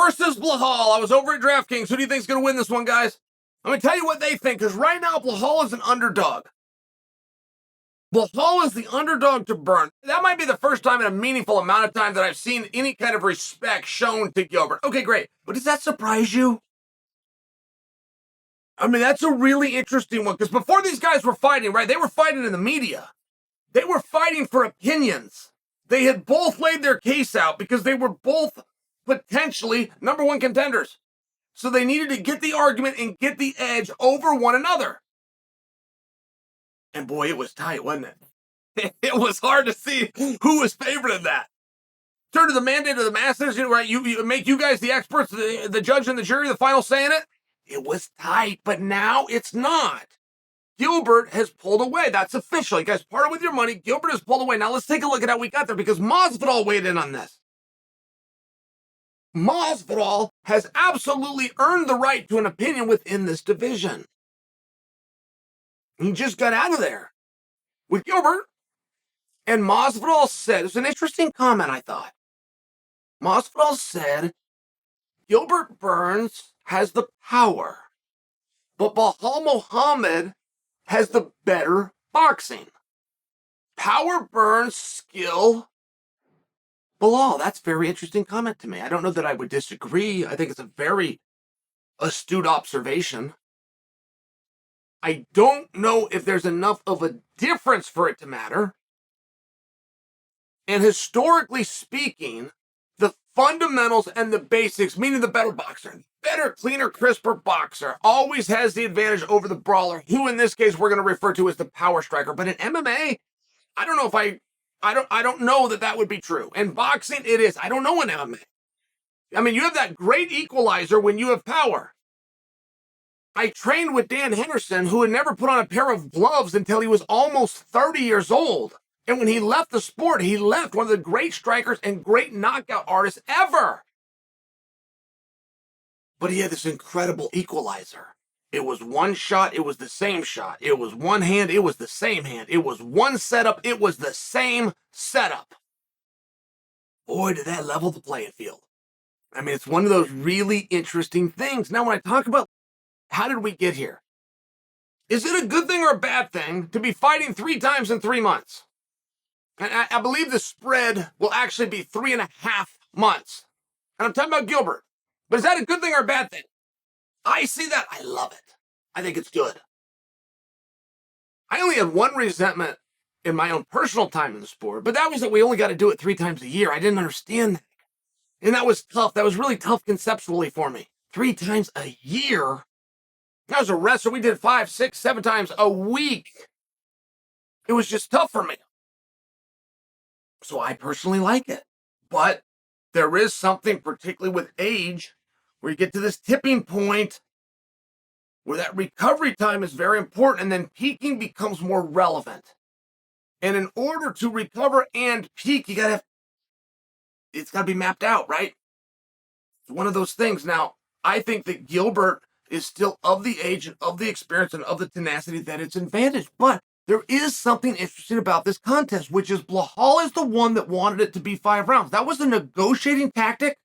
versus Belal. I was over at DraftKings. Who do you think's going to win this one, guys? I'm going to tell you what they think, because right now Belal is an underdog. Belal is the underdog to burn. That might be the first time in a meaningful amount of time that I've seen any kind of respect shown to Gilbert. Okay, great. But does that surprise you? I mean, that's a really interesting one, because before these guys were fighting, right, they were fighting in the media. They were fighting for opinions. They had both laid their case out because they were both potentially #1 contenders. So they needed to get the argument and get the edge over one another. And boy, it was tight, wasn't it? It was hard to see who was favored in that. Turn to the mandate of the masses, right? You make you guys the experts, the judge and the jury, the final say in it. It was tight, but now it's not. Gilbert has pulled away. That's official. You guys parted with your money. Gilbert has pulled away. Now let's take a look at how we got there, because Masvidal weighed in on this. Masvidal has absolutely earned the right to an opinion within this division. He just got out of there with Gilbert. And Masvidal said, it was an interesting comment, I thought. Masvidal said, Gilbert Burns has the power, but Belal Muhammad has the better boxing. Power Burns, skill Belal. That's a very interesting comment to me. I don't know that I would disagree. I think it's a very astute observation. I don't know if there's enough of a difference for it to matter. And historically speaking, the fundamentals and the basics, meaning the better boxer, better, cleaner, crisper boxer, always has the advantage over the brawler, who in this case we're going to refer to as the power striker. But in MMA, I don't know if I don't know that would be true. In boxing, it is. I don't know in MMA. I mean, you have that great equalizer when you have power. I trained with Dan Henderson, who had never put on a pair of gloves until he was almost 30 years old. And when he left the sport, he left one of the great strikers and great knockout artists ever. But he had this incredible equalizer. It was one shot, it was the same shot. It was one hand, it was the same hand. It was one setup, it was the same setup. Boy, did that level the playing field. I mean, it's one of those really interesting things. Now, when I talk about how did we get here? Is it a good thing or a bad thing to be fighting 3 times in 3 months? And I believe the spread will actually be 3.5 months. And I'm talking about Gilbert. But is that a good thing or a bad thing? I see that. I love it. I think it's good. I only had one resentment in my own personal time in the sport, but that was that we only got to do it 3 times a year. I didn't understand that. And that was tough. That was really tough conceptually for me. 3 times a year? I was a wrestler. We did 5, 6, 7 times a week. It was just tough for me. So I personally like it. But there is something, particularly with age, where you get to this tipping point where that recovery time is very important, and then peaking becomes more relevant. And in order to recover and peak, it's got to be mapped out, right? It's one of those things. Now, I think that Gilbert is still of the age and of the experience and of the tenacity that it's advantage. But there is something interesting about this contest, which is Belal is the one that wanted it to be 5 rounds. That was a negotiating tactic.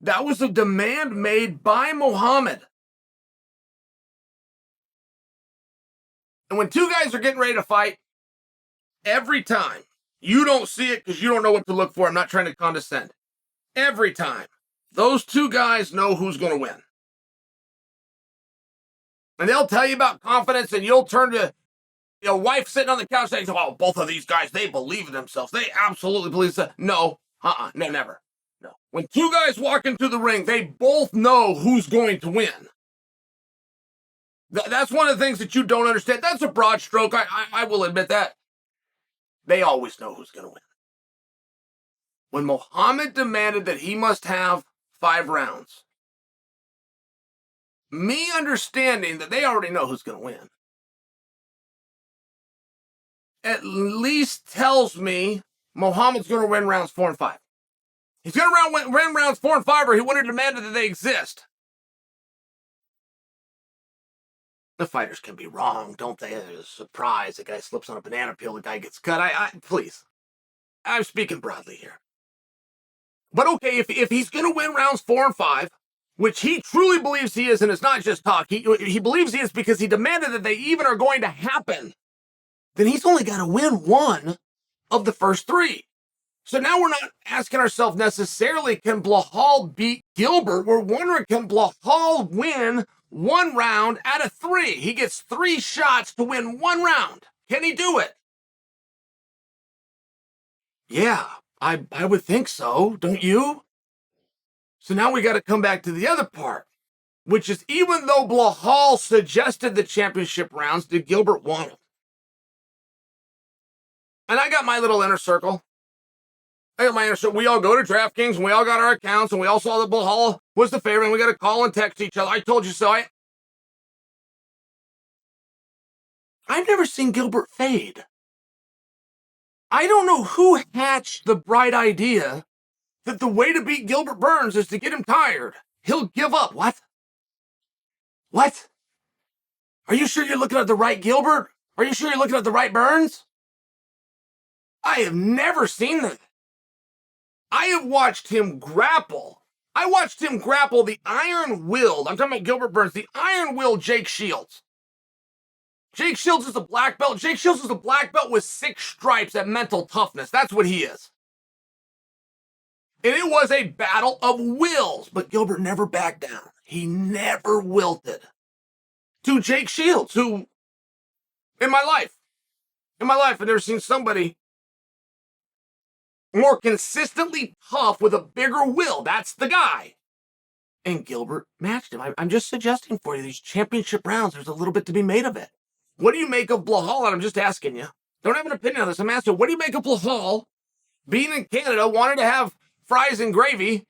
That was a demand made by Muhammad. And when 2 guys are getting ready to fight, every time, you don't see it because you don't know what to look for. I'm not trying to condescend. Every time, those 2 guys know who's going to win. And they'll tell you about confidence, and you'll turn to your wife sitting on the couch saying, oh, both of these guys, they believe in themselves. They absolutely believe that. No, no, never. No. When 2 guys walk into the ring, they both know who's going to win. That's one of the things that you don't understand. That's a broad stroke. I will admit that. They always know who's going to win. When Muhammad demanded that he must have 5 rounds, me understanding that they already know who's going to win, at least tells me Muhammad's going to win rounds 4 and 5. He's going to win rounds 4 and 5, or he would have demanded that they exist. The fighters can be wrong, don't they? There's a surprise. The guy slips on a banana peel, the guy gets cut. Please. I'm speaking broadly here. But okay, if he's going to win rounds 4 and 5, which he truly believes he is, and it's not just talk, he believes he is because he demanded that they even are going to happen, then he's only got to win 1 of the first 3. So now we're not asking ourselves necessarily, can Belal beat Gilbert? We're wondering, can Belal win 1 round out of 3? He gets 3 shots to win 1 round. Can he do it? Yeah, I would think so, don't you? So now we got to come back to the other part, which is even though Belal suggested the championship rounds, did Gilbert want them? And I got my little inner circle. We all go to DraftKings and we all got our accounts and we all saw that Belal was the favorite and we got to call and text each other. I told you so. I've never seen Gilbert fade. I don't know who hatched the bright idea that the way to beat Gilbert Burns is to get him tired. He'll give up. What? What? Are you sure you're looking at the right Gilbert? Are you sure you're looking at the right Burns? I have never seen that. I have watched him grapple. I watched him grapple the iron-willed, I'm talking about Gilbert Burns, the iron-willed Jake Shields. Jake Shields is a black belt. Jake Shields is a black belt with 6 stripes at mental toughness. That's what he is. And it was a battle of wills, but Gilbert never backed down. He never wilted. To Jake Shields, who, in my life, I've never seen somebody more consistently tough with a bigger will. That's the guy. And Gilbert matched him. I'm just suggesting for you, these championship rounds, there's a little bit to be made of it. What do you make of Belal? I'm just asking you. Don't have an opinion on this. I'm asking, what do you make of Belal being in Canada, wanted to have fries and gravy,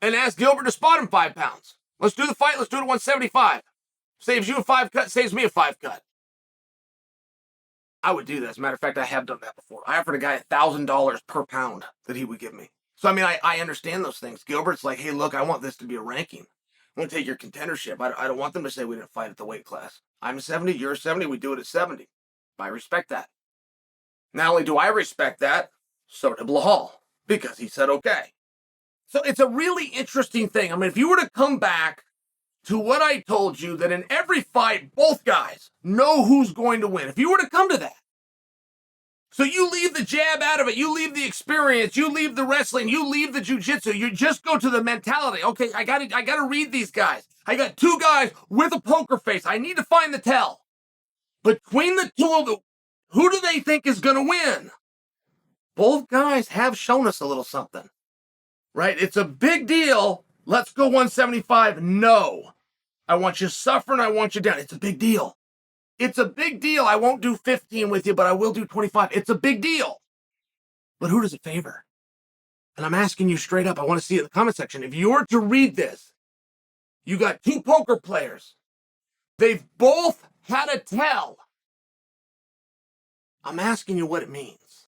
and asked Gilbert to spot him 5 pounds? Let's do the fight. Let's do it at 175. Saves you a 5 cut, saves me a 5 cut. I would do that. As a matter of fact, I have done that before. I offered a guy $1,000 per pound that he would give me. So, I mean, I understand those things. Gilbert's like, hey, look, I want this to be a ranking. I want to take your contendership. I don't want them to say we didn't fight at the weight class. I'm 70, you're 70, we do it at 70. I respect that. Not only do I respect that, so did Belal, because he said okay. So it's a really interesting thing. I mean, if you were to come back to what I told you, that in every fight, both guys know who's going to win. If you were to come to that. So you leave the jab out of it. You leave the experience. You leave the wrestling. You leave the jiu-jitsu. You just go to the mentality. Okay, I got to read these guys. I got 2 guys with a poker face. I need to find the tell. Between the 2 of them, who do they think is going to win? Both guys have shown us a little something, right? It's a big deal. Let's go 175. No. I want you suffering. I want you down. It's a big deal. It's a big deal. I won't do 15 with you, but I will do 25. It's a big deal. But who does it favor? And I'm asking you straight up. I want to see it in the comment section. If you were to read this, you got 2 poker players. They've both had a tell. I'm asking you what it means.